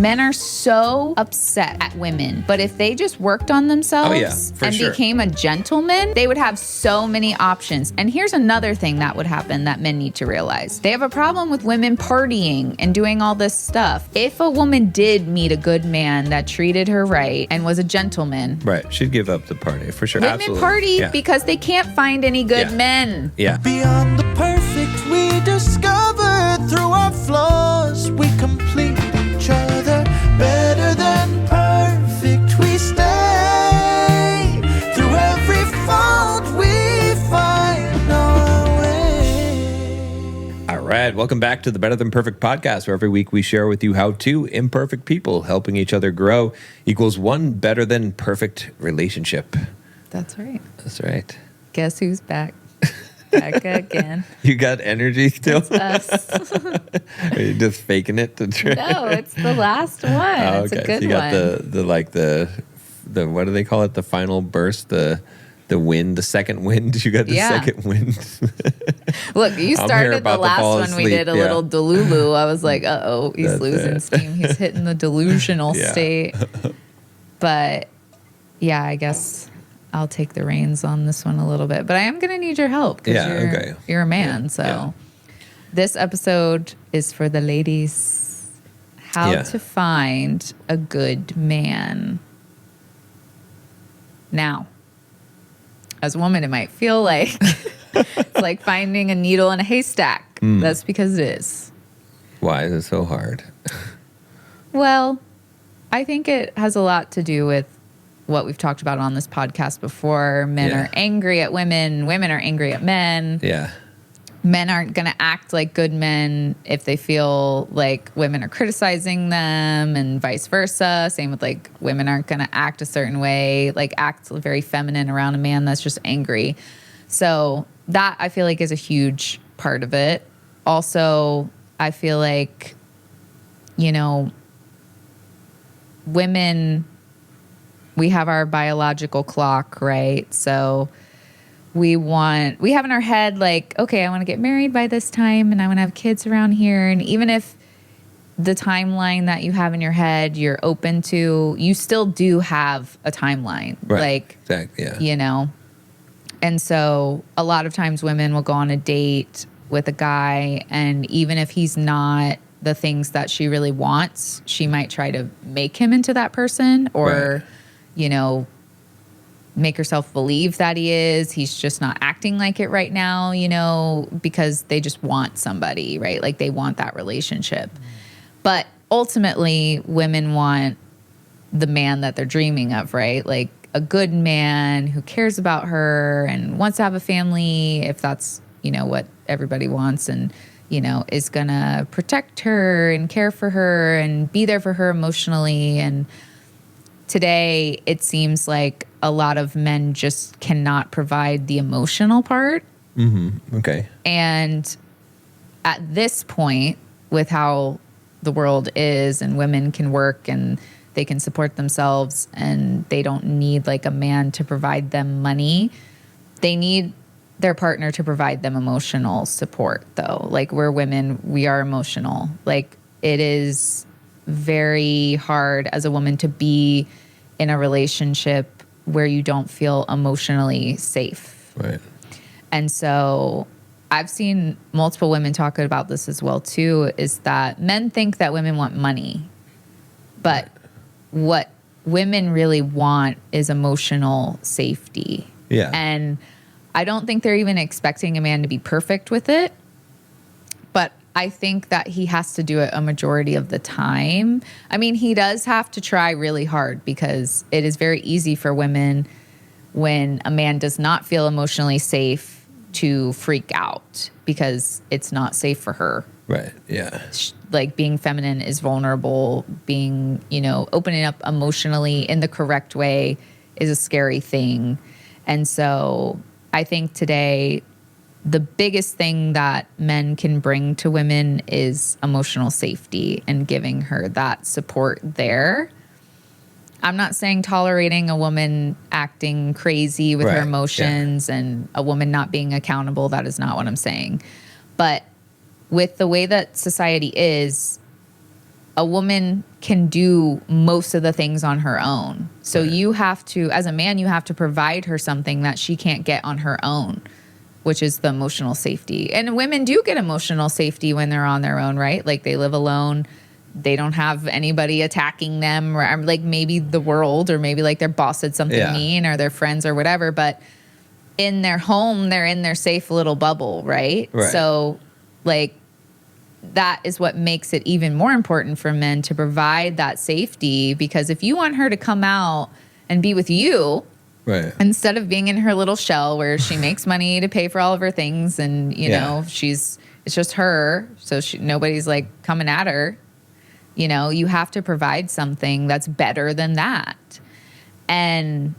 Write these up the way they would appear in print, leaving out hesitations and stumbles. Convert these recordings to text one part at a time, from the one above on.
Men are so upset at women, but if they just worked on themselves and became a gentleman, they would have so many options. And here's another thing that would happen that men need to realize. They have a problem with women partying and doing all this stuff. If a woman did meet a good man that treated her right and was a gentleman, right, she'd give up the party for sure. Women Absolutely. party because they can't find any good men. Yeah. Beyond the perfect we discover through our flaws, we complete each other. Better than perfect we stay. Through every fault we find our way. All right, welcome back to the Better Than Perfect podcast, where every week we share with you how two imperfect people helping each other grow equals one better than perfect relationship. That's right. That's right. Guess who's back? Back again. You got energy still? It's us. Are you just faking it to try? No, it's the last one. Oh, It's a good so you got one. the what do they call it? The final burst, the wind, the second wind. You got the second wind. Look, you started the last one. We did a little delulu. I was like, he's losing steam. He's hitting the delusional state. But yeah, I guess I'll take the reins on this one a little bit, but I am going to need your help because you're a man. So this episode is for the ladies. How to find a good man. Now, as a woman, it might feel like it's like finding a needle in a haystack. That's because it is. Why is it so hard? Well, I think it has a lot to do with what we've talked about on this podcast before. Men are angry at women. Women are angry at men. Yeah. Men aren't going to act like good men if they feel like women are criticizing them, and vice versa. Same with like women aren't going to act a certain way, like act very feminine around a man that's just angry. So that I feel like is a huge part of it. Also, I feel like, women, we have our biological clock, right? So we have in our head like, okay, I want to get married by this time and I want to have kids around here. And even if the timeline that you have in your head, you're open to, you still do have a timeline. Right. Like, exactly. And so a lot of times women will go on a date with a guy, and even if he's not the things that she really wants, she might try to make him into that person, or make herself believe that he is. He's just not acting like it right now, because they just want somebody, right? Like they want that relationship. But ultimately, women want the man that they're dreaming of, right? Like a good man who cares about her and wants to have a family, if that's, what everybody wants, and, is going to protect her and care for her and be there for her emotionally. And today, it seems like a lot of men just cannot provide the emotional part. Mm-hmm. Okay. And at this point, with how the world is, and women can work and they can support themselves and they don't need like a man to provide them money, they need their partner to provide them emotional support, though. Like, we're women, we are emotional. Like, it is very hard as a woman to be in a relationship where you don't feel emotionally safe. Right. And so I've seen multiple women talk about this as well too, is that men think that women want money, but what women really want is emotional safety. Yeah. And I don't think they're even expecting a man to be perfect with it, but I think that he has to do it a majority of the time. I mean, he does have to try really hard, because it is very easy for women, when a man does not feel emotionally safe, to freak out because it's not safe for her. Right. Yeah. Like, being feminine is vulnerable. Being, opening up emotionally in the correct way is a scary thing. And so I think today, the biggest thing that men can bring to women is emotional safety and giving her that support there. I'm not saying tolerating a woman acting crazy with her emotions and a woman not being accountable. That is not what I'm saying. But with the way that society is, a woman can do most of the things on her own. So Right. you have to, as a man, you have to provide her something that she can't get on her own, which is the emotional safety. And women do get emotional safety when they're on their own, right? Like they live alone. They don't have anybody attacking them, or like maybe the world, or maybe like their boss said something Yeah. mean, or their friends or whatever. But in their home, they're in their safe little bubble, right? Right. So like that is what makes it even more important for men to provide that safety, because if you want her to come out and be with you, Right. instead of being in her little shell where she makes money to pay for all of her things, and you Yeah. know it's just her, so nobody's like coming at her, you know, you have to provide something that's better than that. And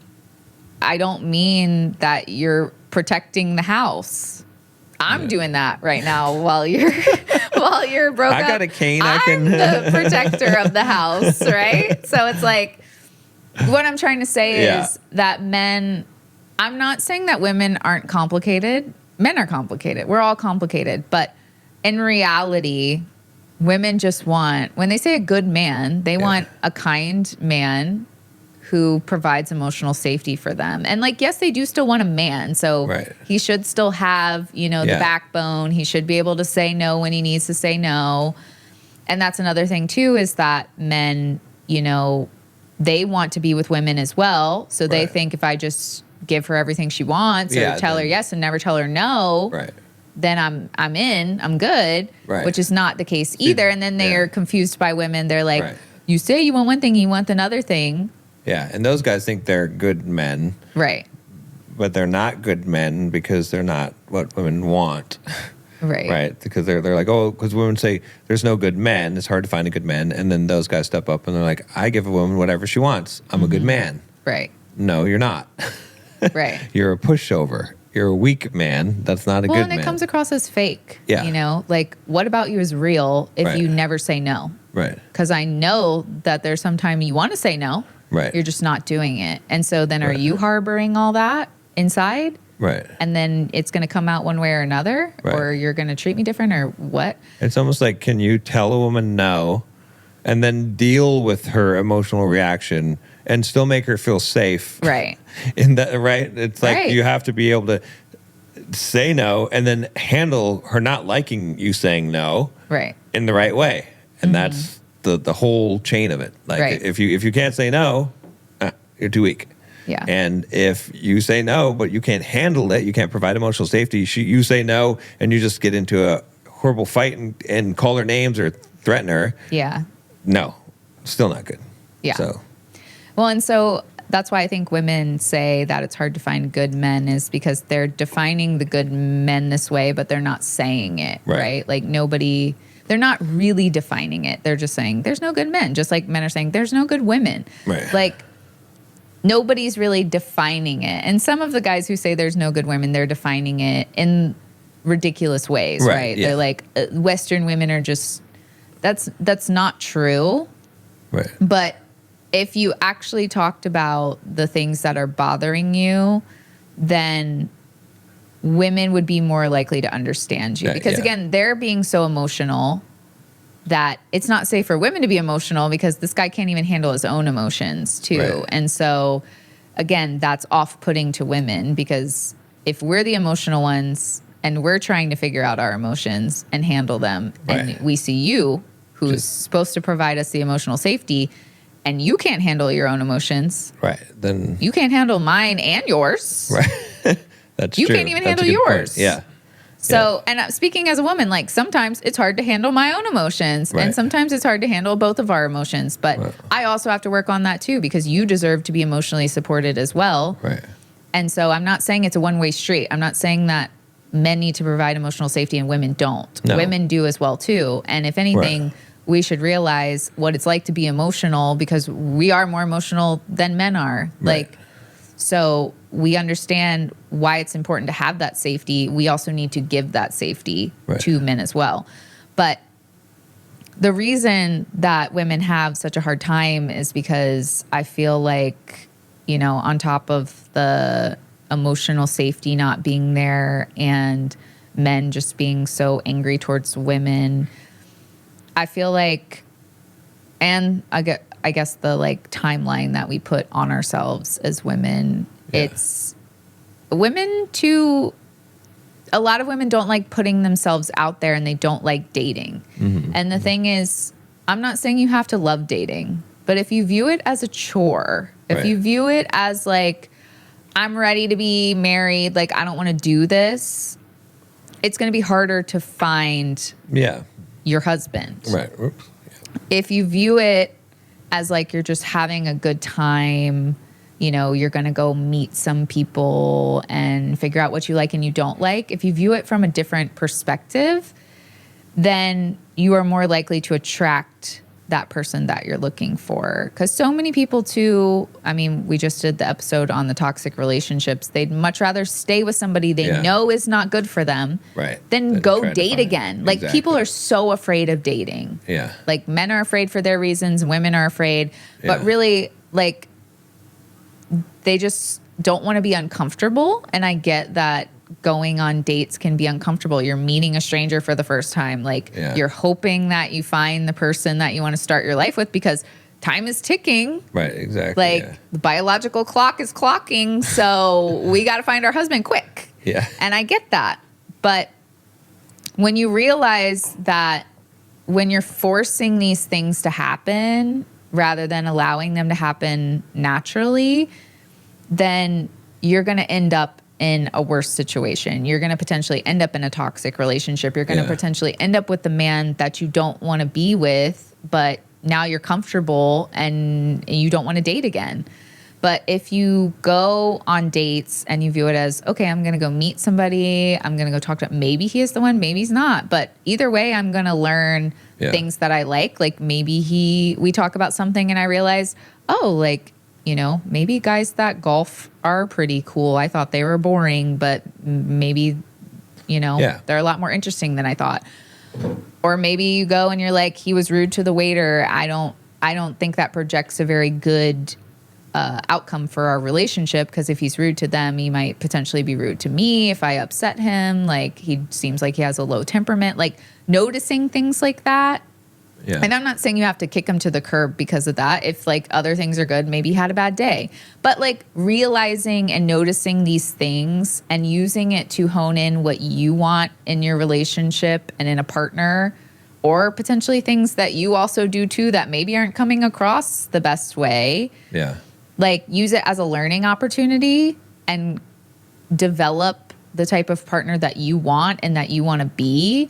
I don't mean that you're protecting the house. I'm doing that right now while you're broke up. I got a cane. I I'm can the protector of the house, right? So it's like, what I'm trying to say Yeah. is that men, I'm not saying that women aren't complicated. Men are complicated. We're all complicated. But in reality, women just want, when they say a good man, they want a kind man who provides emotional safety for them. And like, yes, they do still want a man. So Right. he should still have, you know, the Yeah. backbone. He should be able to say no when he needs to say no. And that's another thing too, is that men, you know, they want to be with women as well. So they Right. think if I just give her everything she wants, or Yeah, tell her then- yes and never tell her no, Right. then I'm in, I'm good, Right. which is not the case either. And then they Yeah. are confused by women. They're like, Right. you say you want one thing, you want another thing. Yeah. And those guys think they're good men, Right. but they're not good men because they're not what women want. Right. Right. Because they're like, oh, because women say there's no good men. It's hard to find a good man. And then those guys step up and they're like, I give a woman whatever she wants. I'm a good man. Right. No, you're not. Right. You're a pushover. You're a weak man. That's not a Well, good and it man. comes across as fake. Yeah. You know, like what about you is real if Right. you never say no? Right. Because I know that there's some time you want to say no. Right. You're just not doing it. And so then are Right. you harboring all that inside? Right. And then it's going to come out one way or another, Right. or you're going to treat me different, or what? It's almost like, can you tell a woman no and then deal with her emotional reaction and still make her feel safe? Right. In that, right? It's like Right. you have to be able to say no and then handle her not liking you saying no Right. in the right way. And that's the whole chain of it. Like Right. if you can't say no, you're too weak. Yeah. And if you say no, but you can't handle it, you can't provide emotional safety, you say no and you just get into a horrible fight and call her names or threaten her, Yeah. no, still not good. Yeah. So, Well, and so that's why I think women say that it's hard to find good men, is because they're defining the good men this way, but they're not saying it, Right. right? Like they're not really defining it. They're just saying there's no good men, just like men are saying there's no good women. Right. Like nobody's really defining it. And some of the guys who say there's no good women, they're defining it in ridiculous ways, Right, right? yeah. They're like Western women are just that's not true. right. But if you actually talked about the things that are bothering you, then women would be more likely to understand you. Yeah, Because yeah. again, they're being so emotional that it's not safe for women to be emotional, because this guy can't even handle his own emotions too. Right. And so again, that's off-putting to women, because if we're the emotional ones and we're trying to figure out our emotions and handle them, Right. and we see you, who's Just- supposed to provide us the emotional safety, and you can't handle your own emotions, Right. Then, you can't handle mine and yours. right. That's You true. can't even That's a handle good point. yours. Yeah. So, and speaking as a woman, like sometimes it's hard to handle my own emotions, Right. and sometimes it's hard to handle both of our emotions. But Right. I also have to work on that too, because you deserve to be emotionally supported as well. Right. And so I'm not saying it's a one-way street. I'm not saying that men need to provide emotional safety and women don't. No. Women do as well too. And if anything, Right. we should realize what it's like to be emotional, because we are more emotional than men are. Right. Like, so we understand why it's important to have that safety. We also need to give that safety Right. to men as well. But the reason that women have such a hard time is because I feel like, you know, on top of the emotional safety not being there and men just being so angry towards women, I feel like And I guess the like timeline that we put on ourselves as women, it's women too. A lot of women don't like putting themselves out there and they don't like dating. And the thing is, I'm not saying you have to love dating, but if you view it as a chore, if you view it as like, I'm ready to be married, like I don't want to do this, it's going to be harder to find your husband. Right. Oops. If you view it as like you're just having a good time, you know, you're going to go meet some people and figure out what you like and you don't like. If you view it from a different perspective, then you are more likely to attract that person that you're looking for. Because so many people too, I mean, we just did the episode on the toxic relationships. They'd much rather stay with somebody they know is not good for them than go date again. Like people are so afraid of dating. Yeah. Like men are afraid for their reasons, women are afraid. But really, like, they just don't want to be uncomfortable. And I get that going on dates can be uncomfortable. You're meeting a stranger for the first time. Like you're hoping that you find the person that you want to start your life with because time is ticking. Right, exactly. Like the biological clock is clocking. So we got to find our husband quick. Yeah. And I get that. But when you realize that when you're forcing these things to happen rather than allowing them to happen naturally, then you're going to end up in a worse situation. You're going to potentially end up in a toxic relationship. You're going to potentially end up with the man that you don't want to be with, but now you're comfortable and you don't want to date again. But if you go on dates and you view it as, okay, I'm going to go meet somebody, I'm going to go talk to, maybe he is the one, maybe he's not. But either way, I'm going to learn things that I like. Like maybe we talk about something and I realize, oh, like, you know, maybe guys that golf are pretty cool. I thought they were boring, but maybe, you know, they're a lot more interesting than I thought. Or maybe you go and you're like, he was rude to the waiter. I don't think that projects a very good outcome for our relationship, because if he's rude to them, he might potentially be rude to me if I upset him. Like he seems like he has a low temperament. Like noticing things like that. Yeah. And I'm not saying you have to kick him to the curb because of that. If like other things are good, maybe he had a bad day. But like realizing and noticing these things and using it to hone in what you want in your relationship and in a partner, or potentially things that you also do too that maybe aren't coming across the best way. Yeah. Like use it as a learning opportunity and develop the type of partner that you want and that you want to be.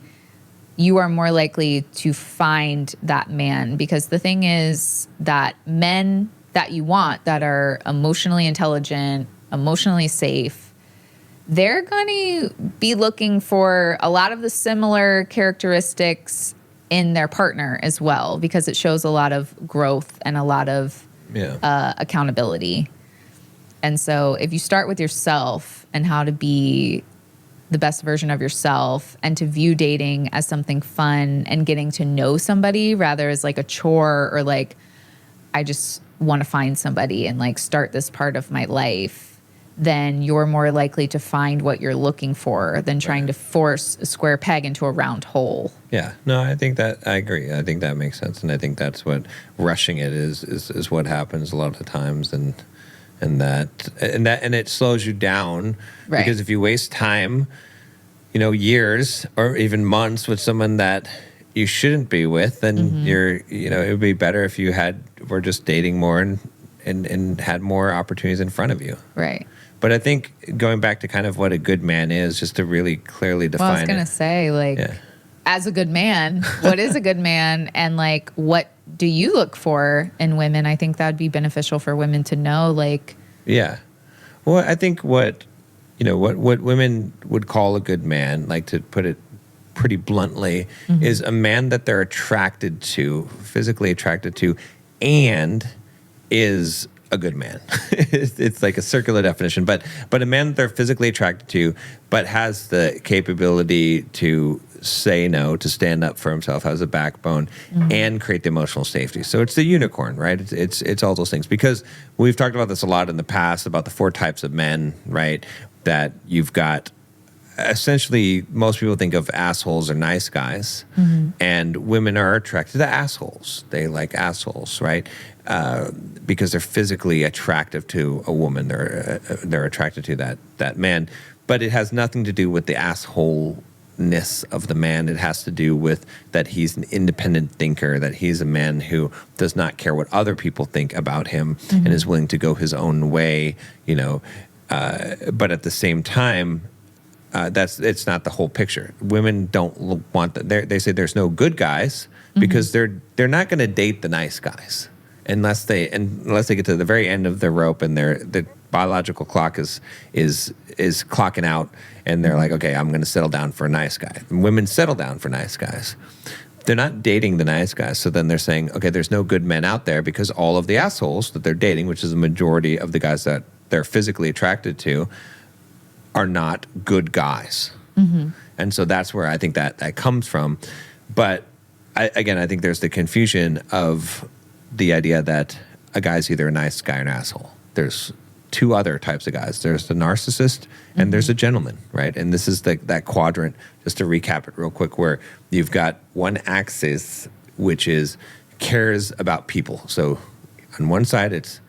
You are more likely to find that man, because the thing is that men that you want that are emotionally intelligent, emotionally safe, they're going to be looking for a lot of the similar characteristics in their partner as well, because it shows a lot of growth and a lot of accountability. And so if you start with yourself and how to be the best version of yourself, and to view dating as something fun and getting to know somebody rather as like a chore, or like I just want to find somebody and like start this part of my life, then you're more likely to find what you're looking for than trying to force a square peg into a round hole. Yeah, no, I think that I agree. I think that makes sense, and I think that's what rushing it is what happens a lot of the times, and it slows you down, because if you waste time, you know, years or even months with someone that you shouldn't be with, then it would be better if you were just dating more and had more opportunities in front of you. Right. But I think going back to kind of what a good man is, just to really clearly define it. Well, I was going to say, like, as a good man, what is a good man, and like, what do you look for in women? I think that'd be beneficial for women to know, like. Yeah. Well, I think what women would call a good man, like to put it pretty bluntly, is a man that they're attracted to, physically attracted to, and is a good man. It's like a circular definition, but a man that they're physically attracted to, but has the capability to say no, to stand up for himself, has a backbone, and create the emotional safety. So it's the unicorn, right? It's all those things, because we've talked about this a lot in the past about the 4 types of men, right? That you've got essentially most people think of assholes or nice guys, and women are attracted to assholes. They like assholes, right? Because they're physically attractive to a woman. They're attracted to that man. But it has nothing to do with the assholeness of the man. It has to do with that he's an independent thinker, that he's a man who does not care what other people think about him and is willing to go his own way, but at the same time, it's not the whole picture. Women don't want that. They say there's no good guys because they're not going to date the nice guys unless they get to the very end of their rope and the biological clock is clocking out, and they're like, okay, I'm going to settle down for a nice guy. And women settle down for nice guys. They're not dating the nice guys. So then they're saying, okay, there's no good men out there because all of the assholes that they're dating, which is the majority of the guys that they're physically attracted to, are not good guys. And so that's where I think that comes from. But I think there's the confusion of the idea that a guy's either a nice guy or an asshole. There's two other types of guys. There's the narcissist and there's a gentleman, right? And this is that quadrant, just to recap it real quick, where you've got one axis, which is cares about people. So on one side, it's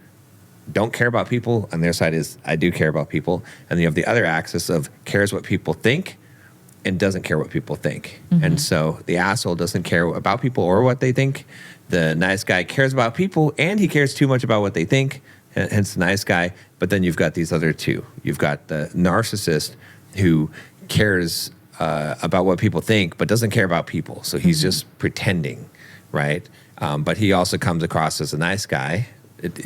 don't care about people. On the other side is I do care about people. And you have the other axis of cares what people think and doesn't care what people think. And so the asshole doesn't care about people or what they think. The nice guy cares about people and he cares too much about what they think, hence the nice guy. But then you've got these other two. You've got the narcissist who cares about what people think but doesn't care about people. So he's just pretending, right? But he also comes across as a nice guy.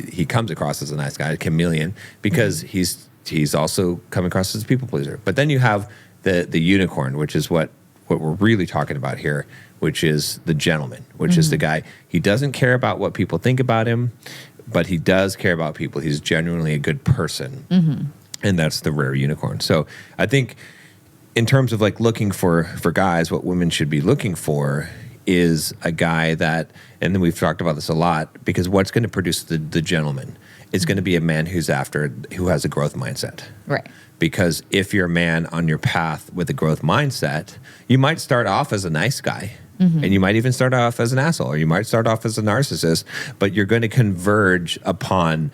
He comes across as a nice guy, a chameleon, because he's also come across as a people pleaser. But then you have the unicorn, which is what we're really talking about here, which is the gentleman, which is the guy. He doesn't care about what people think about him, but he does care about people. He's genuinely a good person. And that's the rare unicorn. So I think in terms of like looking for guys, what women should be looking for is a guy that, and then we've talked about this a lot, because what's going to produce the gentleman is going to be a man who has a growth mindset. Right. Because if you're a man on your path with a growth mindset, you might start off as a nice guy. And you might even start off as an asshole, or you might start off as a narcissist, but you're going to converge upon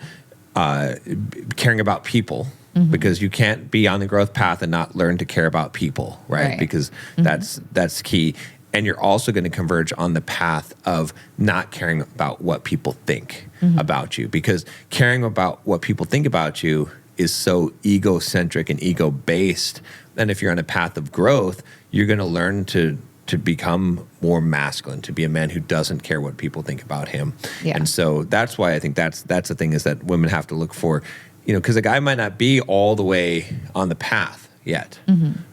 caring about people, because you can't be on the growth path and not learn to care about people, right? Because that's key. And you're also going to converge on the path of not caring about what people think about you, because caring about what people think about you is so egocentric and ego-based. And if you're on a path of growth, you're going to learn to become more masculine, to be a man who doesn't care what people think about him. Yeah. And so that's why I think that's the thing, is that women have to look for, because a guy might not be all the way on the path yet,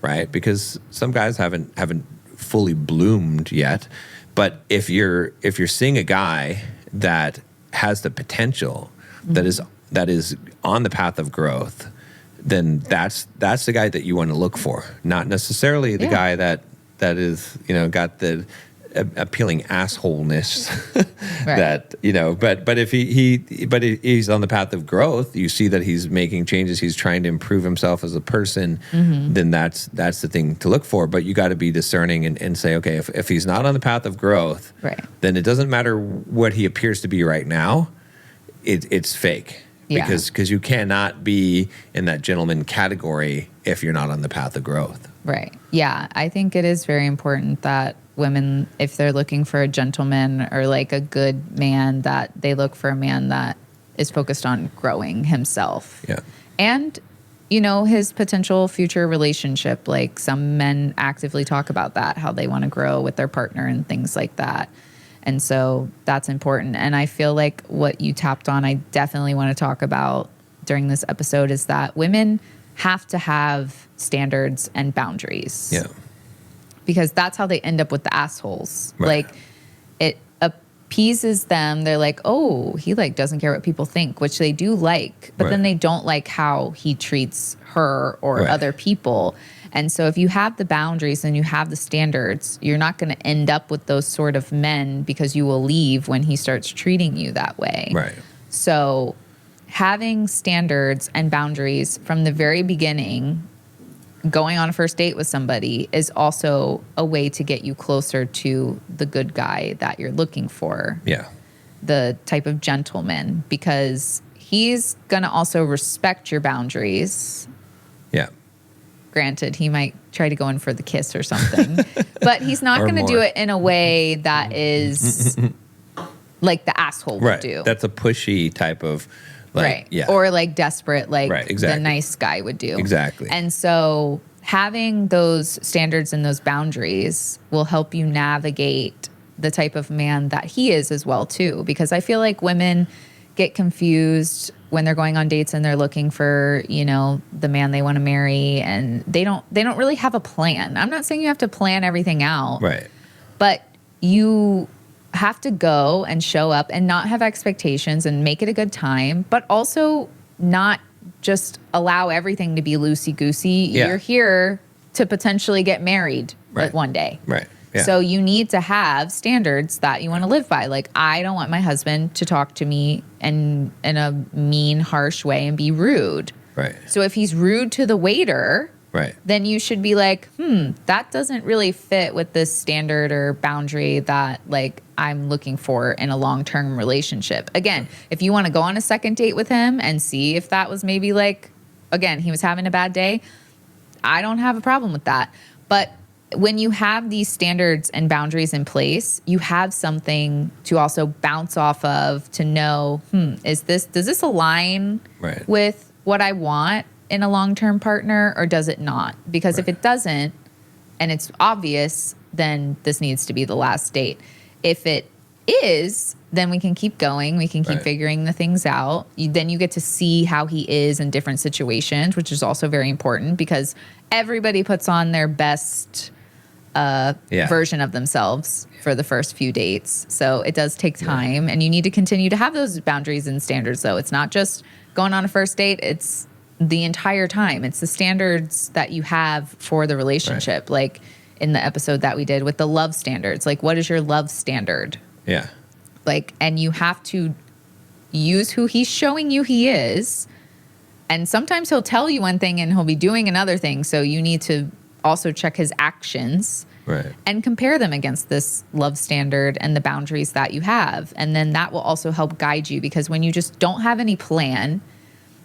right? Because some guys haven't fully bloomed yet. But if you're seeing a guy that has the potential, that is on the path of growth, then that's the guy that you want to look for, not necessarily the guy that is, got the appealing assholeness but if he's on the path of growth, you see that he's making changes, he's trying to improve himself as a person, then that's the thing to look for. But you got to be discerning and say, okay, if he's not on the path of growth, then it doesn't matter what he appears to be right now, it's fake. Yeah. Because you cannot be in that gentleman category if you're not on the path of growth. Right. Yeah. I think it is very important that women, if they're looking for a gentleman or like a good man, that they look for a man that is focused on growing himself. Yeah. And, his potential future relationship. Like some men actively talk about that, how they want to grow with their partner and things like that. And so that's important. And I feel like what you tapped on, I definitely want to talk about during this episode, is that women have to have standards and boundaries. Yeah. Because that's how they end up with the assholes. Right. Like, it appeases them. They're like, oh, he doesn't care what people think, which they do like. But then they don't like how he treats her or other people. And so if you have the boundaries and you have the standards, you're not going to end up with those sort of men, because you will leave when he starts treating you that way. Right. So having standards and boundaries from the very beginning going on a first date with somebody is also a way to get you closer to the good guy that you're looking for. Yeah. The type of gentleman, because he's going to also respect your boundaries. Yeah. Granted, he might try to go in for the kiss or something, but he's not going to do it in a way that is like the asshole would do. That's a pushy type of, like, right. Yeah. Or like desperate, like exactly. the nice guy would do. Exactly. And so having those standards and those boundaries will help you navigate the type of man that he is as well too. Because I feel like women get confused when they're going on dates and they're looking for, you know, the man they want to marry, and they don't really have a plan. I'm not saying you have to plan everything out. Right. But you have to go and show up and not have expectations and make it a good time, but also not just allow everything to be loosey-goosey. Yeah. You're here to potentially get married like one day. Right. Yeah. So you need to have standards that you want to live by. Like, I don't want my husband to talk to me in a mean, harsh way and be rude. Right. So if he's rude to the waiter, right, then you should be like, that doesn't really fit with this standard or boundary that, like, I'm looking for in a long-term relationship. Again, if you want to go on a second date with him and see if that was maybe like, again, he was having a bad day, I don't have a problem with that. But when you have these standards and boundaries in place, you have something to also bounce off of to know, does this align with what I want in a long-term partner, or does it not? Because if it doesn't, and it's obvious, then this needs to be the last date. If it is, then we can keep going. We can keep figuring the things out. Then you get to see how he is in different situations, which is also very important, because everybody puts on their best version of themselves for the first few dates. So it does take time, and you need to continue to have those boundaries and standards, though. It's not just going on a first date. It's the entire time. It's the standards that you have for the relationship. Like in the episode that we did with the love standards, like, what is your love standard? Yeah. Like, and you have to use who he's showing you he is. And sometimes he'll tell you one thing and he'll be doing another thing. So you need to also check his actions and compare them against this love standard and the boundaries that you have. And then that will also help guide you, because when you just don't have any plan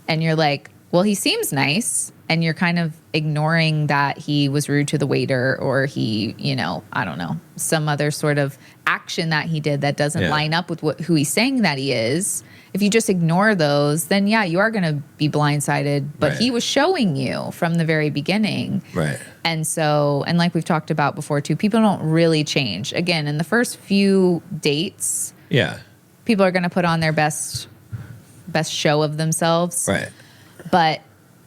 and you're like, well, he seems nice, and you're kind of ignoring that he was rude to the waiter, or he, you know, I don't know, some other sort of action that he did that doesn't line up with who he's saying that he is. If you just ignore those, then you are going to be blindsided. But he was showing you from the very beginning. Right. And so, and like we've talked about before too, people don't really change. Again, in the first few dates, people are going to put on their best show of themselves. Right. But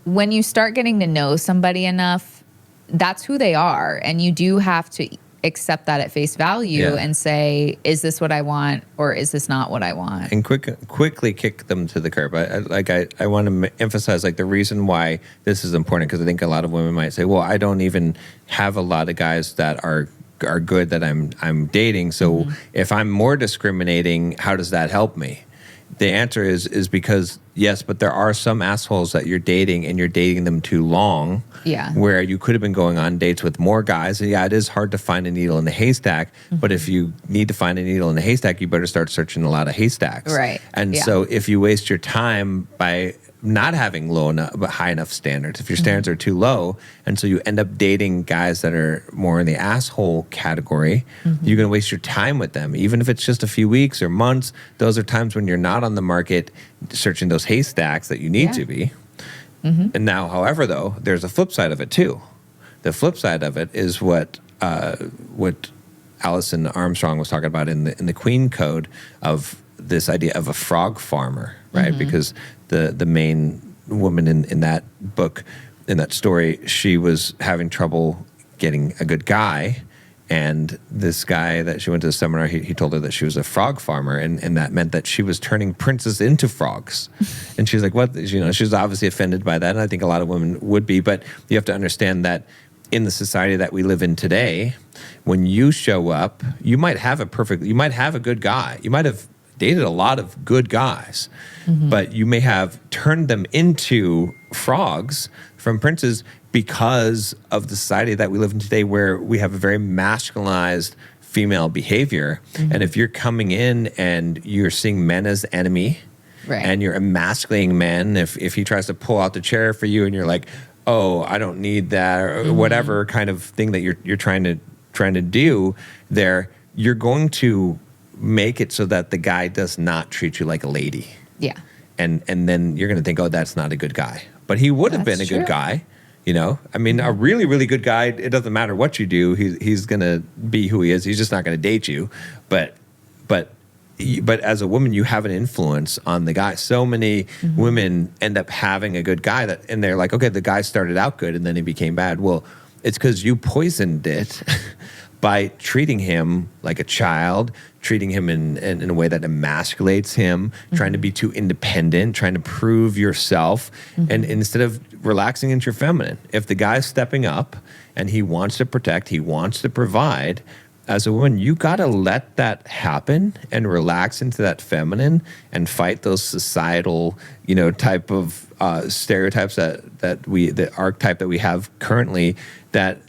when you start getting to know somebody enough, that's who they are. And you do have to accept that at face value and say, is this what I want, or is this not what I want? And quickly kick them to the curb. I want to emphasize, like, the reason why this is important, because I think a lot of women might say, well, I don't even have a lot of guys that are good that I'm dating. So if I'm more discriminating, how does that help me? The answer is because, yes, but there are some assholes that you're dating, and you're dating them too long. Yeah. Where you could have been going on dates with more guys. And it is hard to find a needle in the haystack. But if you need to find a needle in the haystack, you better start searching a lot of haystacks. Right. And so if you waste your time by not having high enough standards, if your standards are too low, and so you end up dating guys that are more in the asshole category, you're going to waste your time with them. Even if it's just a few weeks or months, those are times when you're not on the market searching those haystacks that you need to be. And now, however, though, there's a flip side of it too. The flip side of it is what Alison Armstrong was talking about in the Queen Code, of this idea of a frog farmer, right? Because the main woman in that book, in that story, she was having trouble getting a good guy. And this guy that she went to the seminar, he told her that she was a frog farmer, and that meant that she was turning princes into frogs. And she's like, what? You know, she was obviously offended by that, and I think a lot of women would be. But you have to understand that in the society that we live in today, when you show up, you might have a good guy. You might have dated a lot of good guys, but you may have turned them into frogs from princes because of the society that we live in today, where we have a very masculinized female behavior. And if you're coming in and you're seeing men as the enemy, Right. and you're emasculating men, if he tries to pull out the chair for you and you're like, oh, I don't need that, or whatever kind of thing that you're trying to do there, you're going to make it so that the guy does not treat you like a lady. Yeah. And then you're going to think, oh, that's not a good guy. But he would have been a good guy, you know? I mean, a really, really good guy, it doesn't matter what you do, he's going to be who he is. He's just not going to date you. But as a woman, you have an influence on the guy. So many women end up having a good guy and they're like, okay, the guy started out good and then he became bad. Well, it's because you poisoned it by treating him like a child, treating him in a way that emasculates him, trying to be too independent, trying to prove yourself, and instead of relaxing into your feminine. If the guy's stepping up and he wants to protect, he wants to provide, as a woman, you got to let that happen and relax into that feminine and fight those societal, type of stereotypes the archetype that we have currently that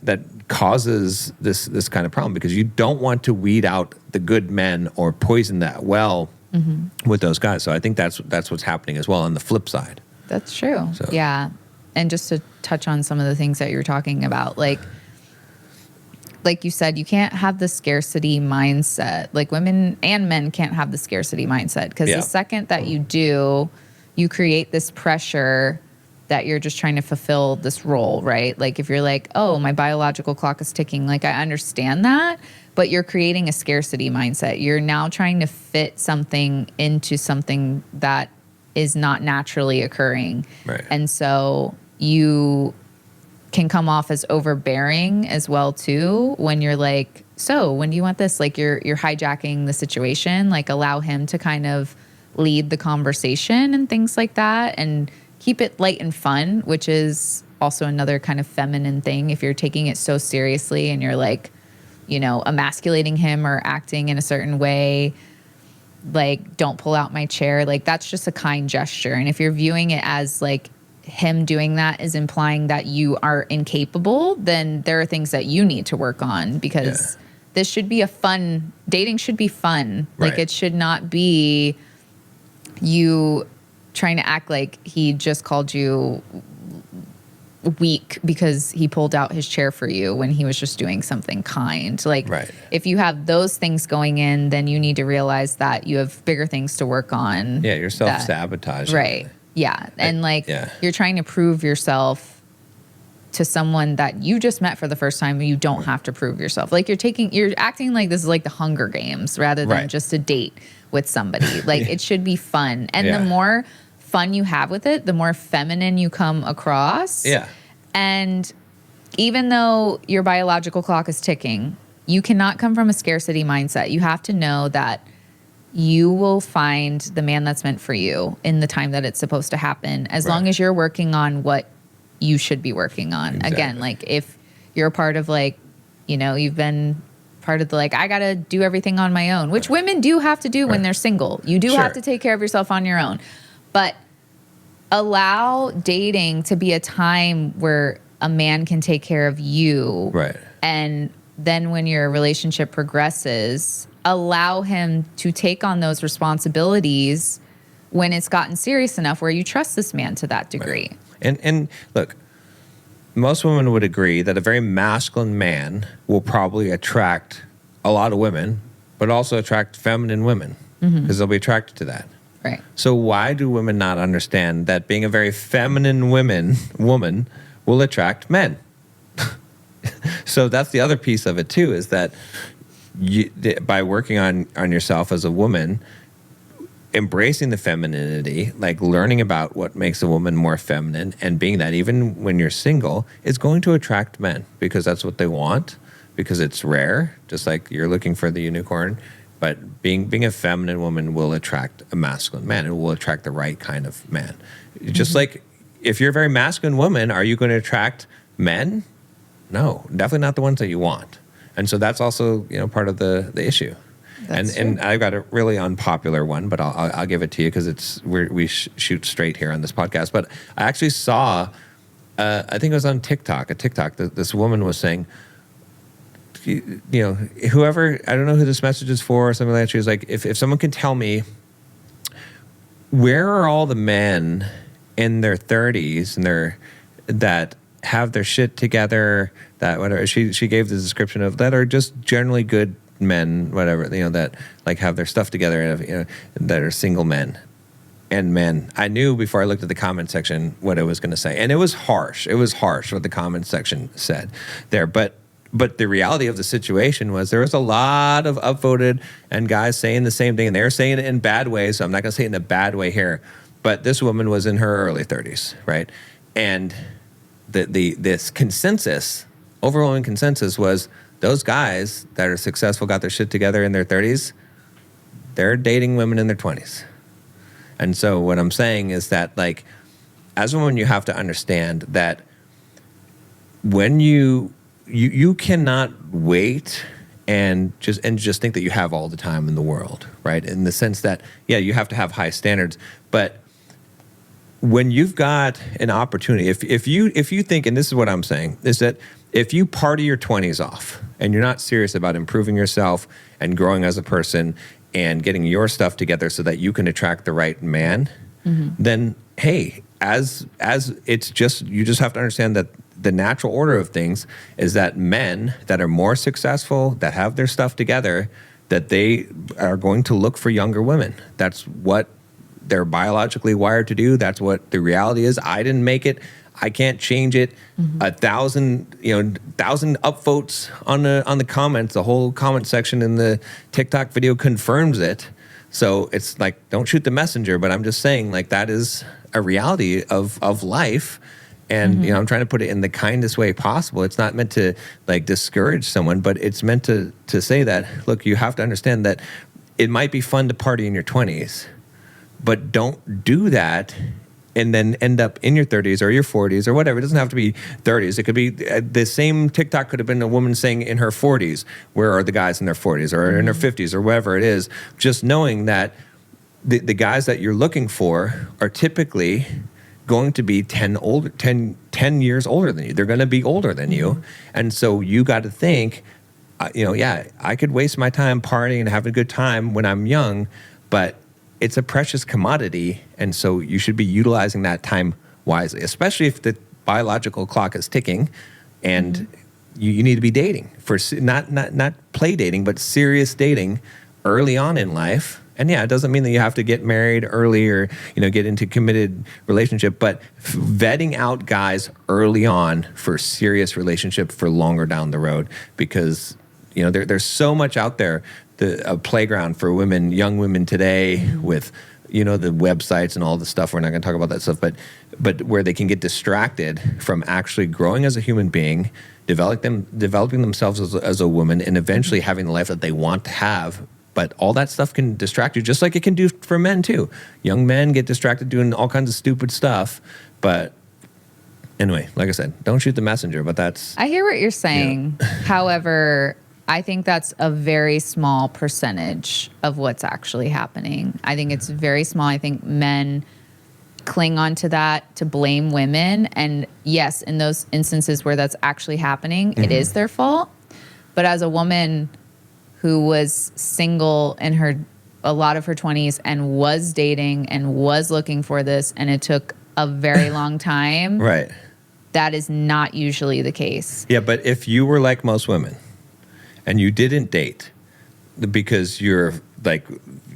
causes this kind of problem, because you don't want to weed out the good men or poison that well with those guys. So I think that's what's happening as well on the flip side. That's true. So. Yeah. And just to touch on some of the things that you're talking about, like you said, you can't have the scarcity mindset. Like women and men can't have the scarcity mindset, because the second that you do, you create this pressure that you're just trying to fulfill this role, right? Like if you're like, oh, my biological clock is ticking, like I understand that, but you're creating a scarcity mindset. You're now trying to fit something into something that is not naturally occurring. Right. And so you can come off as overbearing as well too, when you're like, so when do you want this? Like you're hijacking the situation, like allow him to kind of lead the conversation and things like that, and keep it light and fun, which is also another kind of feminine thing. If you're taking it so seriously and you're like, emasculating him or acting in a certain way, like don't pull out my chair, like that's just a kind gesture. And if you're viewing it as like him doing that is implying that you are incapable, then there are things that you need to work on, because this should be dating should be fun. Right. Like it should not be you trying to act like he just called you weak because he pulled out his chair for you when he was just doing something kind. Like if you have those things going in, then you need to realize that you have bigger things to work on. Yeah, you're self-sabotaging. Right. Yeah. And you're trying to prove yourself to someone that you just met for the first time. You don't have to prove yourself. Like you're acting like this is like the Hunger Games rather than just a date with somebody. Like it should be fun. And the more fun you have with it, the more feminine you come across. Yeah. And even though your biological clock is ticking, you cannot come from a scarcity mindset. You have to know that you will find the man that's meant for you in the time that it's supposed to happen, as long as you're working on what you should be working on. Exactly. Again, like if you're a part of like, you've been part of the like, I got to do everything on my own, which women do have to do when they're single. You do have to take care of yourself on your own. But allow dating to be a time where a man can take care of you. Right. And then when your relationship progresses, allow him to take on those responsibilities when it's gotten serious enough where you trust this man to that degree. Right. And look, most women would agree that a very masculine man will probably attract a lot of women, but also attract feminine women, because they'll be attracted to that. Right. So why do women not understand that being a very feminine woman will attract men? So that's the other piece of it too, is that by working on yourself as a woman, embracing the femininity, like learning about what makes a woman more feminine and being that even when you're single, is going to attract men, because that's what they want, because it's rare, just like you're looking for the unicorn. But being a feminine woman will attract a masculine man. It will attract the right kind of man. Just like if you're a very masculine woman, are you going to attract men? No, definitely not the ones that you want. And so that's also part of the issue. And I've got a really unpopular one, but I'll give it to you because we shoot straight here on this podcast. But I actually saw I think it was on TikTok. This woman was saying, whoever, I don't know who this message is for or something like that. She was like, if someone can tell me, where are all the men in their 30s and that have their shit together, that whatever, she gave the description of, that are just generally good men, whatever, that like have their stuff together, and that are single men. And men, I knew before I looked at the comment section what it was going to say. And it was harsh. It was harsh what the comment section said there. But the reality of the situation was there was a lot of upvoted and guys saying the same thing. And they were saying it in bad ways. So I'm not going to say it in a bad way here. But this woman was in her early 30s, right? And this consensus, overwhelming consensus, was those guys that are successful, got their shit together in their 30s, they're dating women in their 20s. And so what I'm saying is that, like, as a woman, you have to understand that when you cannot wait and just think that you have all the time in the world, right? In the sense that, yeah, you have to have high standards, but when you've got an opportunity, if you think, and this is what I'm saying, is that if you party your 20s off and you're not serious about improving yourself and growing as a person and getting your stuff together so that you can attract the right man, then hey, as it's just, you just have to understand that the natural order of things is that men that are more successful, that have their stuff together, that they are going to look for younger women. That's what they're biologically wired to do. That's what the reality is. I didn't make it. I can't change it. 1,000 upvotes on the comments. The whole comment section in the TikTok video confirms it. So it's like, don't shoot the messenger. But I'm just saying, like, that is a reality of life. And I'm trying to put it in the kindest way possible. It's not meant to like discourage someone, but it's meant to say that, look, you have to understand that it might be fun to party in your 20s, but don't do that and then end up in your 30s or your 40s or whatever. It doesn't have to be 30s. It could be the same TikTok could have been a woman saying in her 40s, where are the guys in their 40s or in their 50s or whatever it is. Just knowing that the guys that you're looking for are typically going to be 10 years older than you. They're going to be older than you. And so you got to think, I could waste my time partying and having a good time when I'm young, but it's a precious commodity, and so you should be utilizing that time wisely, especially if the biological clock is ticking, and you need to be dating for not play dating, but serious dating early on in life. And yeah, it doesn't mean that you have to get married early or get into committed relationship, but vetting out guys early on for serious relationship for longer down the road, because there's so much out there. A playground for women, young women today, with the websites and all the stuff. We're not going to talk about that stuff, but where they can get distracted from actually growing as a human being, developing themselves as a woman, and eventually having the life that they want to have. But all that stuff can distract you, just like it can do for men too. Young men get distracted doing all kinds of stupid stuff. But anyway, like I said, don't shoot the messenger. But I hear what you're saying. However, I think that's a very small percentage of what's actually happening. I think it's very small. I think men cling onto that to blame women. And yes, in those instances where that's actually happening, it is their fault. But as a woman who was single in a lot of her 20s and was dating and was looking for this, and it took a very long time, right? That is not usually the case. Yeah, but if you were like most women, and you didn't date because you're like,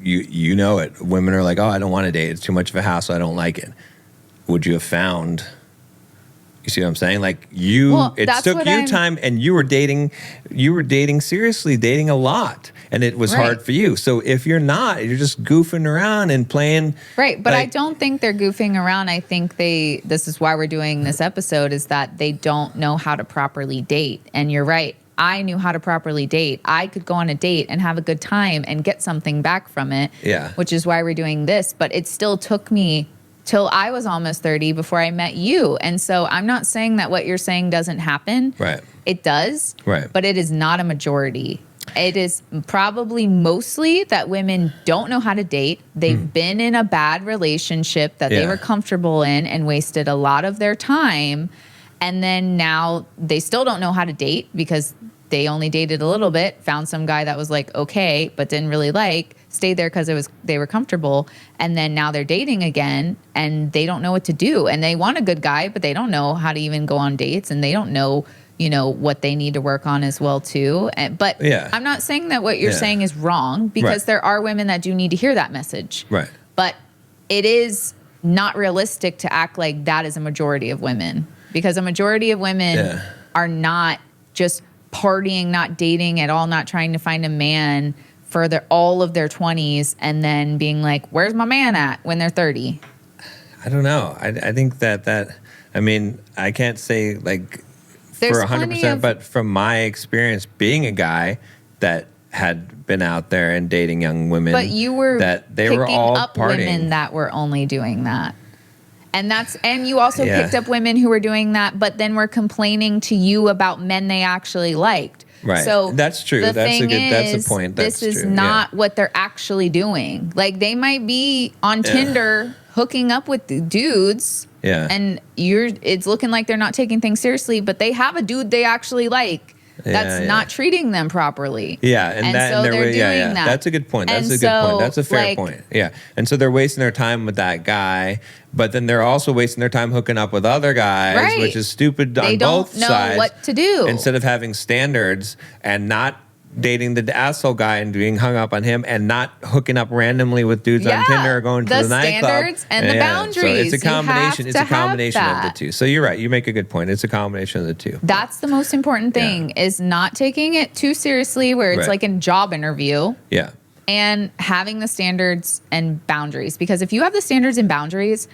you know it. Women are like, oh, I don't want to date. It's too much of a hassle. I don't like it. Would you have found, you see what I'm saying? Like it took you time, and you were dating seriously, dating a lot. And it was hard for you. So if you're not, you're just goofing around and playing. Right. But I don't think they're goofing around. I think this is why we're doing this episode, is that they don't know how to properly date. And you're right. I knew how to properly date. I could go on a date and have a good time and get something back from it. Yeah. Which is why we're doing this. But it still took me till I was almost 30 before I met you. And so I'm not saying that what you're saying doesn't happen. Right. It does. Right. But it is not a majority. It is probably mostly that women don't know how to date. They've been in a bad relationship that they were comfortable in and wasted a lot of their time. And then now they still don't know how to date because they only dated a little bit, found some guy that was like, okay, but didn't really like, stayed there because they were comfortable. And then now they're dating again and they don't know what to do. And they want a good guy, but they don't know how to even go on dates, and they don't know, you know, what they need to work on as well too. But I'm not saying that what you're saying is wrong, because there are women that do need to hear that message. Right. But it is not realistic to act like that is a majority of women, because a majority of women are not just partying, not dating at all, not trying to find a man for all of their 20s and then being like, where's my man at when they're 30? I don't know. I think that I mean, I can't say like There's for 100%, but from my experience being a guy that had been out there and dating young women, but you were that they were all up partying. Women that were only doing that. And you also picked up women who were doing that, but then were complaining to you about men they actually liked. Right. So that's true. That's a point. This is not what they're actually doing. Like, they might be on Tinder hooking up with the dudes. Yeah. And it's looking like they're not taking things seriously, but they have a dude they actually like that's not treating them properly. Yeah, and so they're doing that. That's a good point. That's a good point. That's a fair point. Yeah. And so they're wasting their time with that guy, but then they're also wasting their time hooking up with other guys, which is stupid on both sides. They don't know what to do. Instead of having standards and not dating the asshole guy and being hung up on him, and not hooking up randomly with dudes on Tinder or going to the nightclub. The standards and the boundaries. So it's a combination. It's a combination of the two. So you're right. You make a good point. It's a combination of the two. That's the most important thing, is not taking it too seriously where it's like a job interview. Yeah. And having the standards and boundaries. Because if you have the standards and boundaries,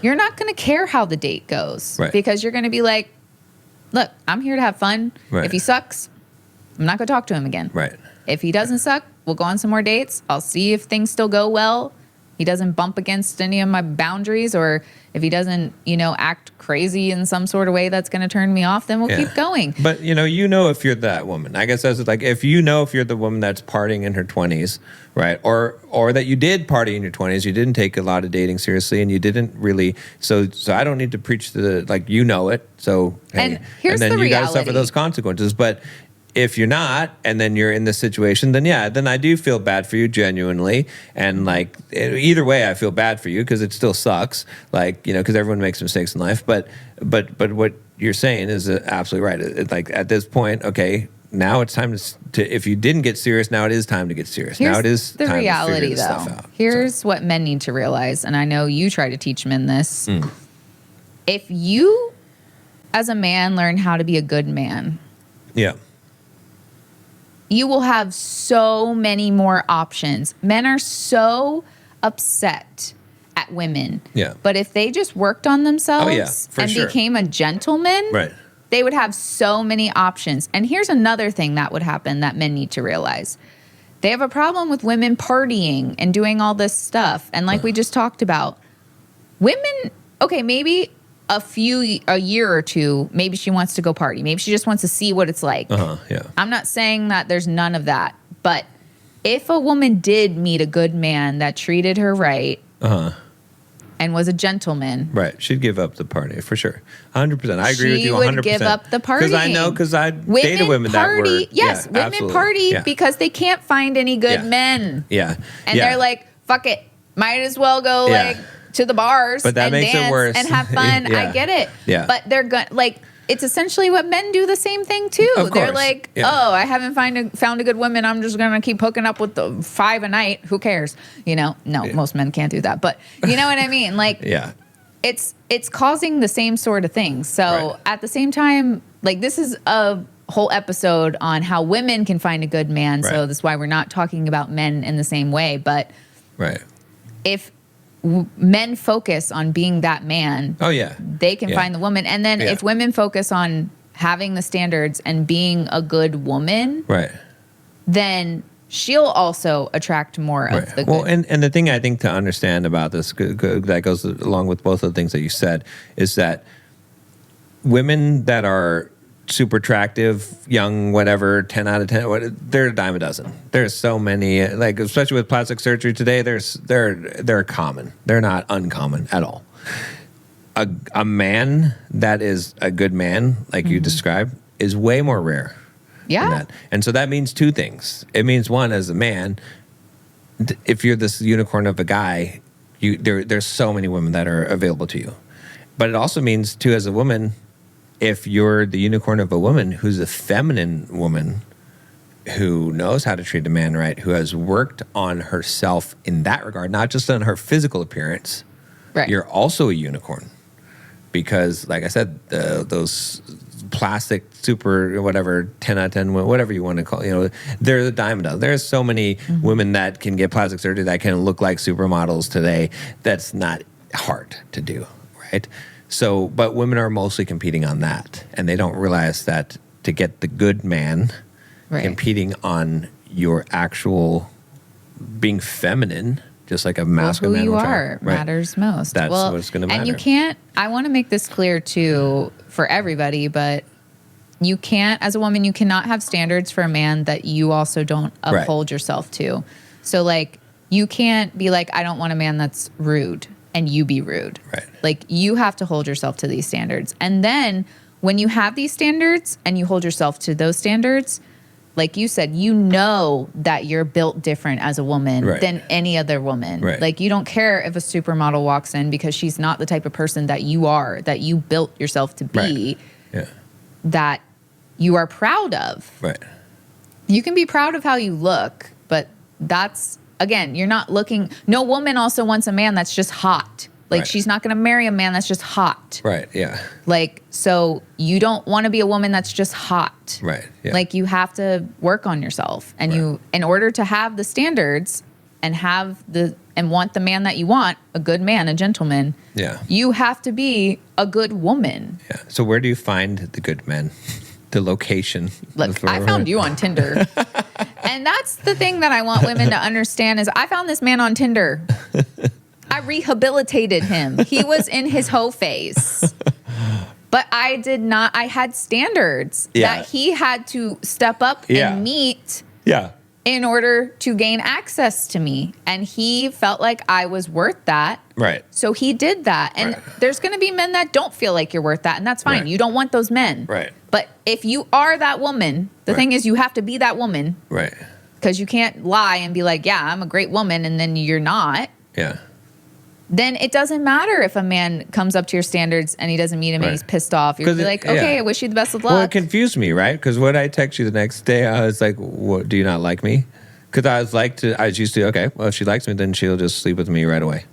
you're not going to care how the date goes. Right. Because you're going to be like, look, I'm here to have fun. Right. If he sucks, I'm not going to talk to him again. Right. If he doesn't suck, we'll go on some more dates. I'll see if things still go well. He doesn't bump against any of my boundaries, or if he doesn't, act crazy in some sort of way that's going to turn me off, then we'll keep going. But, if you're that woman, I guess that's like, if you're the woman that's partying in her 20s, right? Or that you did party in your 20s, you didn't take a lot of dating seriously, and you didn't really, so I don't need to preach it. So, hey. And here's then the you got to reality. suffer those consequences. But if you're not, and then you're in this situation, then then I do feel bad for you genuinely. And like, either way, I feel bad for you, because it still sucks. Like, because everyone makes mistakes in life. But what you're saying is absolutely right. It's like, at this point, okay, now it's time to, if you didn't get serious, now it is time to get serious. Here's now it is the time reality, to figure this though. stuff out. Here's what men need to realize, and I know you try to teach men this. If you, as a man, learn how to be a good man, you will have so many more options. Men are so upset at women. Yeah. But if they just worked on themselves and sure. became a gentleman, they would have so many options. And here's another thing that would happen that men need to realize. They have a problem with women partying and doing all this stuff. And like we just talked about, women, okay, maybe a year or two, maybe she wants to go party. Maybe she just wants to see what it's like. I'm not saying that there's none of that. But if a woman did meet a good man that treated her right and was a gentleman. Right. She'd give up the party for sure. 100%. I agree with you 100%. She would give up the party. Because I dated women that were. Yes, women absolutely. party because they can't find any good men. Yeah. And they're like, fuck it. Might as well go to the bars but that and makes dance it worse. and have fun. I get it. Yeah. But they're going it's essentially what men do the same thing too. Of They're course. like, oh, I haven't found a good woman. I'm just going to keep hooking up with the 5 a night. Who cares? No, most men can't do that. But you know what I mean? Like, it's causing the same sort of thing. So at the same time, like, this is a whole episode on how women can find a good man. So that's why we're not talking about men in the same way. But if men focus on being that man, they can find the woman. And then if women focus on having the standards and being a good woman, then she'll also attract more of the good. Well, and the thing I think to understand about this that goes along with both of the things that you said is that women that are super attractive, young, whatever, 10 out of 10. They're a dime a dozen. There's so many, like, especially with plastic surgery today, they're common. They're not uncommon at all. A man that is a good man, like you described, is way more rare. Yeah. Than that. And so that means two things. It means, one, as a man, if you're this unicorn of a guy, there's so many women that are available to you. But it also means, too, as a woman, if you're the unicorn of a woman who's a feminine woman who knows how to treat a man right, who has worked on herself in that regard, not just on her physical appearance, Right. you're also a unicorn. Because, like I said, those plastic super whatever 10 out of 10 whatever you want to call it, they're the dime a dozen. There's so many women that can get plastic surgery that can look like supermodels today. That's not hard to do, right? So, but women are mostly competing on that, and they don't realize that to get the good man, Right. competing on your actual being feminine, just like a masculine man who you will try. are Right. matters most. That's what's going to matter. And you can't, I want to make this clear too for everybody, but you can't, as a woman, you cannot have standards for a man that you also don't uphold yourself to. So, like, you can't be like, I don't want a man that's rude, and you be rude. Right. Like, you have to hold yourself to these standards. And then when you have these standards and you hold yourself to those standards, like you said, you know that you're built different as a woman Right. than any other woman. Right. Like, you don't care if a supermodel walks in because she's not the type of person that you are, that you built yourself to be, Yeah. that you are proud of. Right. You can be proud of how you look, but that's, again, you're not looking. No woman also wants a man that's just hot. Like, Right. she's not going to marry a man that's just hot. Right. Yeah. Like, so you don't want to be a woman that's just hot. Right. Yeah. Like, you have to work on yourself, and you, in order to have the standards and want the man that you want, a good man, a gentleman, Yeah. you have to be a good woman. Yeah. So where do you find the good men? The location. Look, I found you on Tinder. And that's the thing that I want women to understand is I found this man on Tinder. I rehabilitated him. He was in his hoe phase. But I did not, I had standards that he had to step up and meet Yeah. in order to gain access to me. And he felt like I was worth that. Right. So he did that. And there's going to be men that don't feel like you're worth that. And that's fine. Right. You don't want those men. Right. But if you are that woman, the thing is you have to be that woman. Right. Because you can't lie and be like, yeah, I'm a great woman, and then you're not. Yeah. Then it doesn't matter if a man comes up to your standards and he doesn't meet him and he's pissed off. You're like, okay, I wish you the best of luck. Well, it confused me, right? Because when I text you the next day, I was like, what, do you not like me? Because I was used to, okay, well, if she likes me, then she'll just sleep with me right away.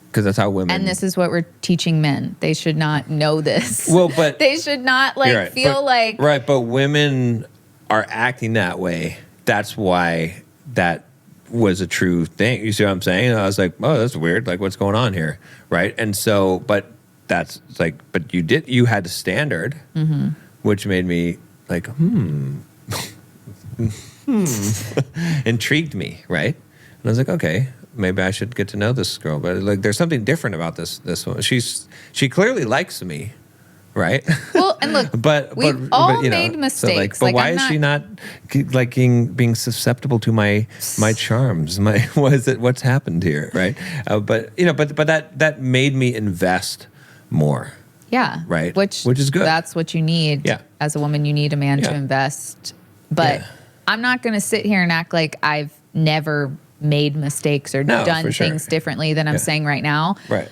Because that's how women. And this is what we're teaching men. They should not know this. Well, but they should not feel like. Right, but women are acting that way. That's why that was a true thing. You see what I'm saying? And I was like, oh, that's weird. Like, what's going on here? Right. And so, but that's like, but you had a standard, which made me like, intrigued me. Right. And I was like, okay, maybe I should get to know this girl. But like, there's something different about this woman. She clearly likes me. Right. Well, and look, we've all made mistakes. So but why is she not like being susceptible to my charms? What's happened here? Right. But that made me invest more. Yeah. Right. Which is good. That's what you need. Yeah. As a woman, you need a man to invest. But I'm not going to sit here and act like I've never made mistakes or done things differently than I'm saying right now. Right.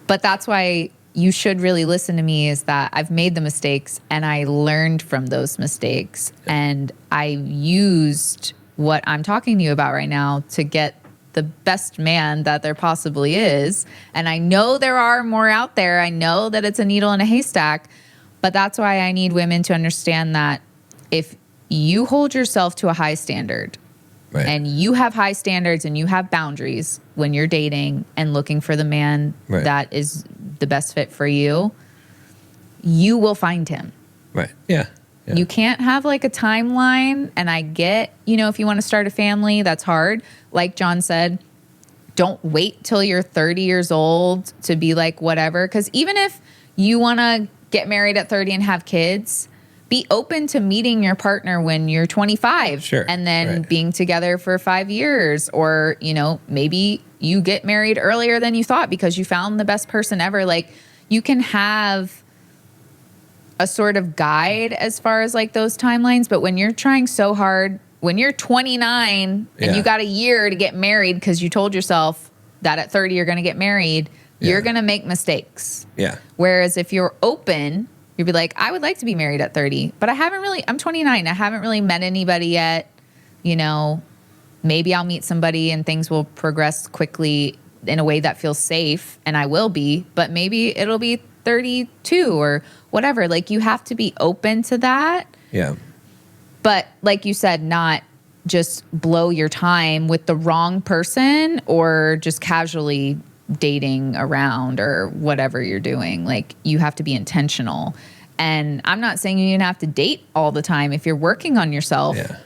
But that's why you should really listen to me, is that I've made the mistakes and I learned from those mistakes. And I used what I'm talking to you about right now to get the best man that there possibly is. And I know there are more out there. I know that it's a needle in a haystack. But that's why I need women to understand that if you hold yourself to a high standard, and you have high standards and you have boundaries when you're dating and looking for the man that is the best fit for you, you will find him. Right. Yeah. You can't have like a timeline. And I get, if you want to start a family, that's hard. Like John said, don't wait till you're 30 years old to be like whatever. Because even if you want to get married at 30 and have kids. Be open to meeting your partner when you're 25 Sure, and then right. being together for 5 years, or, maybe you get married earlier than you thought because you found the best person ever. Like, you can have a sort of guide as far as like those timelines, but when you're trying so hard, when you're 29 and you got a year to get married because you told yourself that at 30 you're going to get married, you're going to make mistakes. Yeah. Whereas if you're open, you'd be like, I would like to be married at 30, but I'm 29. I haven't really met anybody yet. Maybe I'll meet somebody and things will progress quickly in a way that feels safe, and I will be, but maybe it'll be 32 or whatever. Like, you have to be open to that. Yeah. But like you said, not just blow your time with the wrong person or just casually dating around or whatever you're doing. Like, you have to be intentional. And I'm not saying you have to date all the time if you're working on yourself. Yeah.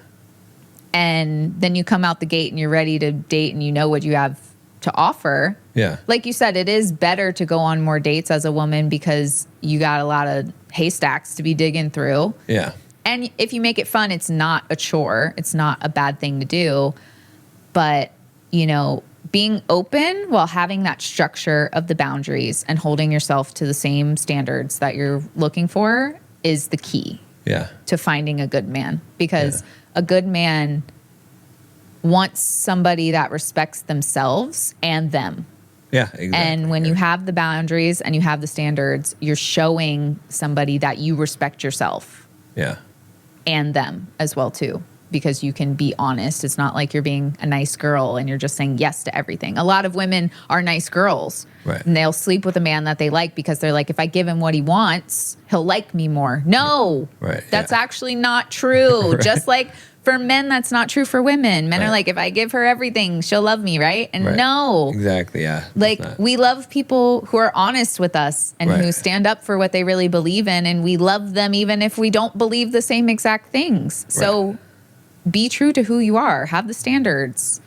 And then you come out the gate and you're ready to date and you know what you have to offer. Yeah. Like you said, it is better to go on more dates as a woman because you got a lot of haystacks to be digging through. Yeah. And if you make it fun, it's not a chore. It's not a bad thing to do. But, being open while having that structure of the boundaries and holding yourself to the same standards that you're looking for is the key to finding a good man. Because a good man wants somebody that respects themselves and them. Yeah, exactly. And when you have the boundaries and you have the standards, you're showing somebody that you respect yourself. Yeah. And them as well too, because you can be honest. It's not like you're being a nice girl and you're just saying yes to everything. A lot of women are nice girls, right? And they'll sleep with a man that they like because they're like, if I give him what he wants, he'll like me more. No, right? That's actually not true. Right. Just like for men, that's not true for women. Men are like, if I give her everything, she'll love me, right? And no, exactly, yeah. Like, we love people who are honest with us and who stand up for what they really believe in, and we love them even if we don't believe the same exact things. So be true to who you are, have the standards,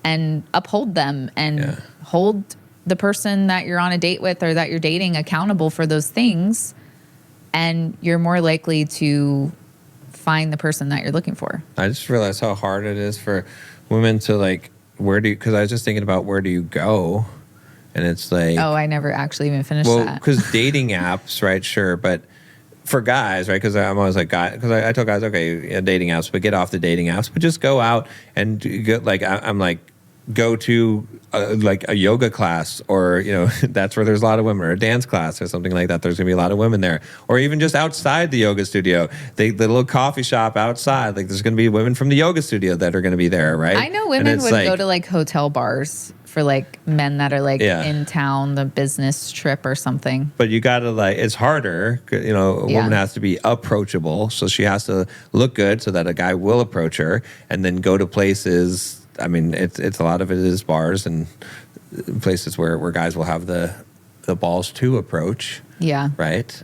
and uphold them, and hold the person that you're on a date with or that you're dating accountable for those things, and you're more likely to find the person that you're looking for. I just realized how hard it is for women to like, because I was just thinking about where do you go? And it's like, oh, I never actually even finished that. Well, because dating apps, right? Sure. But for guys, right? Because I'm always like, because I tell guys, okay, dating apps, but get off the dating apps, but just go out and get like, I'm like, go to like a yoga class, or that's where there's a lot of women, or a dance class or something like that. There's gonna be a lot of women there, or even just outside the yoga studio, the little coffee shop outside, like there's gonna be women from the yoga studio that are gonna be there, right? I know women would go to like hotel bars for like men that are like in town, the business trip or something. But you gotta like, it's harder, a woman has to be approachable, so she has to look good so that a guy will approach her, and then go to places. I mean, it's a lot of it is bars and places where guys will have the balls to approach. Yeah. Right.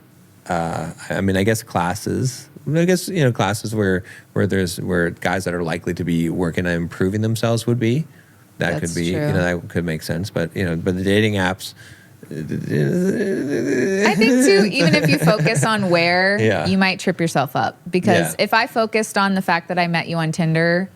I mean, I guess classes. Classes where guys that are likely to be working on improving themselves would be. That could be. True. That could make sense. But but the dating apps. I think too, even if you focus on where, you might trip yourself up, because if I focused on the fact that I met you on Tinder,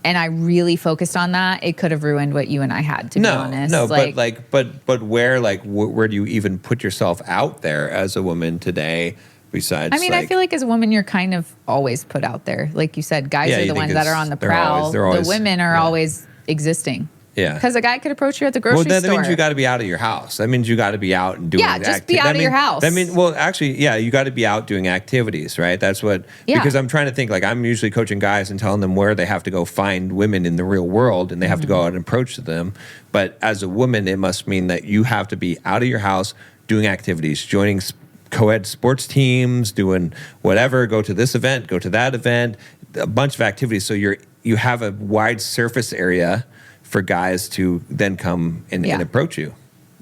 and I really focused on that, it could have ruined what you and I had, to be honest. No, but where do you even put yourself out there as a woman today? Besides, I mean, I feel like as a woman, you're kind of always put out there. Like you said, guys are the ones that are on the prowl. The women are always existing. Yeah. Because a guy could approach you at the grocery store. Well, that means you got to be out of your house. That means you got to be out and doing activities. Just be out of your house. You got to be out doing activities, right? That's what, because I'm trying to think, like, I'm usually coaching guys and telling them where they have to go find women in the real world, and they have to go out and approach them. But as a woman, it must mean that you have to be out of your house doing activities, joining co-ed sports teams, doing whatever, go to this event, go to that event, a bunch of activities. So you have a wide surface area for guys to then come and approach you.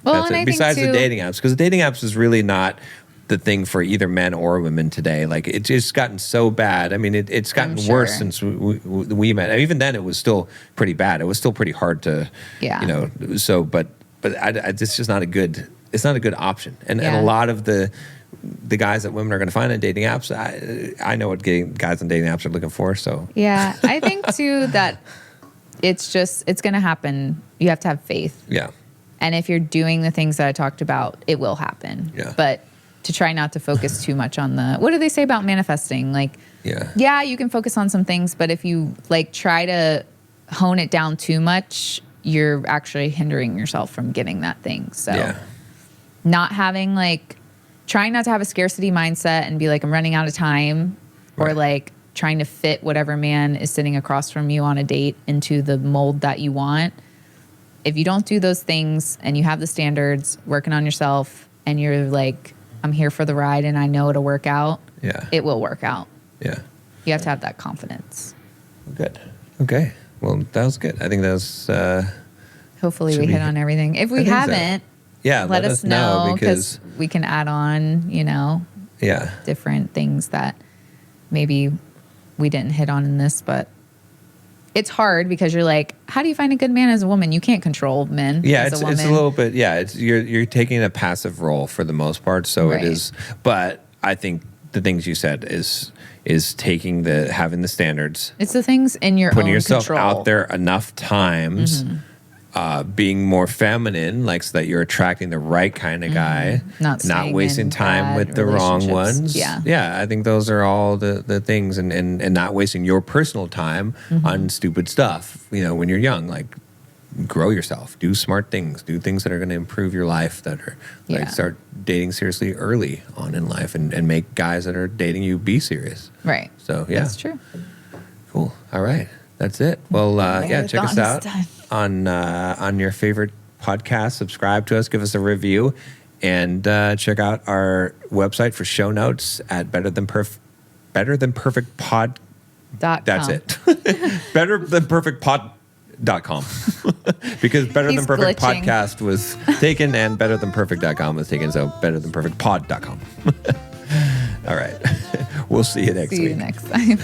Well, and I besides think the dating apps, because the dating apps is really not the thing for either men or women today. Like, it's just gotten so bad. I mean, it's gotten worse since we met. And even then, it was still pretty bad. It was still pretty hard to, but it's just not a good. It's not a good option. And a lot of the the guys that women are going to find on dating apps, I know what guys on dating apps are looking for. So Yeah. I think too that it's going to happen. You have to have faith. yeah. And if you're doing the things that I talked about, it will happen. Yeah. But to try not to focus too much on what do they say about manifesting? Like, yeah, you can focus on some things, but if you like try to hone it down too much, you're actually hindering yourself from getting that thing. So not having trying not to have a scarcity mindset and be like, I'm running out of time, or like trying to fit whatever man is sitting across from you on a date into the mold that you want. If you don't do those things and you have the standards, working on yourself, and you're like, I'm here for the ride and I know it'll work out, it will work out. Yeah. You have to have that confidence. Good. Okay. Well, that was good. I think that was... Hopefully we hit on everything. If we haven't, let us know because we can add on, different things that maybe we didn't hit on in this, but it's hard because you're like, how do you find a good man as a woman? You can't control men. Yeah, as a woman. it's a little bit. Yeah, you're taking a passive role for the most part. So it is. But I think the things you said is having the standards. It's the things in your putting own yourself control. out there enough times. Being more feminine, so that you're attracting the right kind of guy, not wasting time with the wrong ones. I think those are all the things, and not wasting your personal time on stupid stuff. When you're young, grow yourself, do smart things, do things that are going to improve your life. That are start dating seriously early on in life, and make guys that are dating you be serious. Right. So that's true. Cool. All right. That's it. Well, check us out on your favorite podcast. Subscribe to us, give us a review, and check out our website for show notes at Better Than Perfect Pod. That's it. BetterThanPerfectPod.com. Because Better Than Perfect glitching. Podcast was taken and BetterThanPerfect.com was taken, so BetterThanPerfectPod.com. All right. We'll see you next week. See you next time.